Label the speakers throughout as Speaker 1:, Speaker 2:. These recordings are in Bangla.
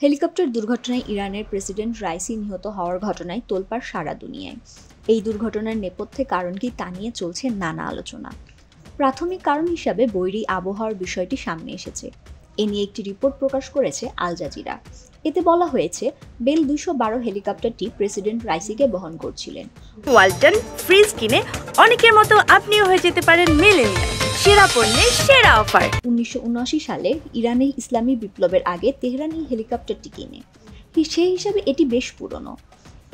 Speaker 1: হেলিকপ্টার দুর্ঘটনায় ইরানের প্রেসিডেন্ট রাইসি নিহত হওয়ার ঘটনায় তোলপাড় সারা দুনিয়ায়। এই দুর্ঘটনার নেপথ্যে কারণ কি তা নিয়ে চলছে নানা আলোচনা। প্রাথমিক কারণ হিসাবে বৈরী আবহাওয়ার বিষয়টি সামনে এসেছে। এ নিয়ে একটি রিপোর্ট প্রকাশ করেছে আল জাজিরা। এতে বলা হয়েছে, বেল ২১২ হেলিকপ্টারটি প্রেসিডেন্ট রাইসিকে বহন করছিলেন।
Speaker 2: ওয়ালটন ফ্রিজ কিনে অনেকের মতো আপনিও হয়ে যেতে পারেন মিলেনিয়াল। সেরা পণ্যের সেরা অফার।
Speaker 1: ১৯৭৯ সালে ইরানে ইসলামী বিপ্লবের আগে তেহরান এই হেলিকপ্টারটি কিনে। সেই হিসাবে এটি বেশ পুরনো।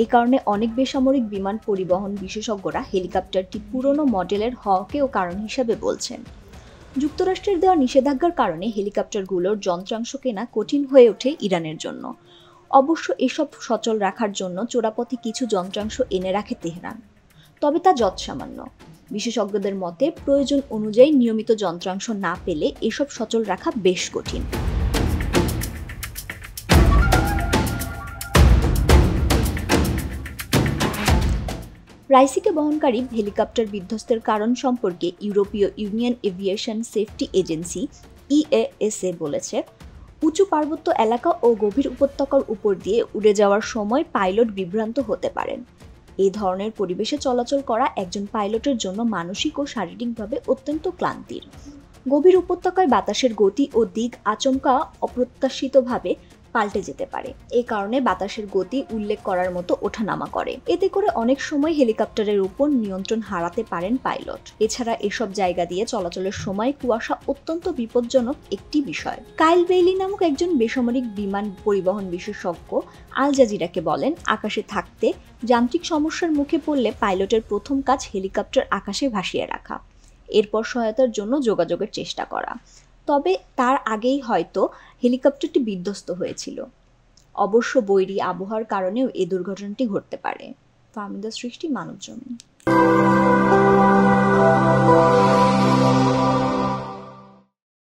Speaker 1: এ কারণে অনেক বেসামরিক বিমান পরিবহন বিশেষজ্ঞরা হেলিকপ্টারটি পুরনো মডেলের হওয়াকেও কারণ হিসাবে বলছেন। যুক্তরাষ্ট্রের দেওয়া নিষেধাজ্ঞার কারণে হেলিকপ্টারগুলোর যন্ত্রাংশ কেনা কঠিন হয়ে ওঠে ইরানের জন্য। অবশ্য এসব সচল রাখার জন্য চোরাপথে কিছু যন্ত্রাংশ এনে রাখে তেহরান, তবে তা যৎসামান্য। বিশেষজ্ঞদের মতে, প্রয়োজন অনুযায়ী নিয়মিত যন্ত্রাংশ না পেলে এসব সচল রাখা বেশ কঠিন। রাইসিকে বহনকারী হেলিকপ্টার বিধ্বস্তের কারণ সম্পর্কে ইউরোপীয় ইউনিয়ন এভিয়েশন সেফটি এজেন্সি ইএএসএ বলেছে, উঁচু পার্বত্য এলাকা ও গভীর উপত্যকার উপর দিয়ে উড়ে যাওয়ার সময় পাইলট বিভ্রান্ত হতে পারেন। এই ধরনের পরিবেশে চলাচল করা একজন পাইলটের জন্য মানসিক ও শারীরিকভাবে অত্যন্ত ক্লান্তির। গভীর উপত্যকায় বাতাসের গতি ও দিক আচমকা অপ্রত্যাশিতভাবে পাল্টে যেতে পারে। এই কারণে বাতাসের গতি উল্লেখ করার মতো ওঠানামা করে। এতে করে অনেক সময় হেলিকপ্টারের উপর নিয়ন্ত্রণ হারাতে পারেন পাইলট। এছাড়া এসব জায়গা দিয়ে চলাচলের সময় কুয়াশা অত্যন্ত বিপজ্জনক একটি বিষয়। কাইল বেইলি নামক একজন বেসামরিক বিমান পরিবহন বিশেষজ্ঞ আল জাজিরাকে বলেন, আকাশে থাকতে যান্ত্রিক সমস্যার মুখে পড়লে পাইলটের প্রথম কাজ হেলিকপ্টার আকাশে ভাসিয়ে রাখা, এরপর সহায়তার জন্য যোগাযোগের চেষ্টা করা। তবে তার আগেই হয়তো হেলিকপ্টারটি বিধ্বস্ত হয়েছিল। অবশ্য বৈরী আবহাওয়ার কারণেও এই দুর্ঘটনাটি ঘটতে পারে। ফাহমিদা সৃষ্টি, মানবজমিন।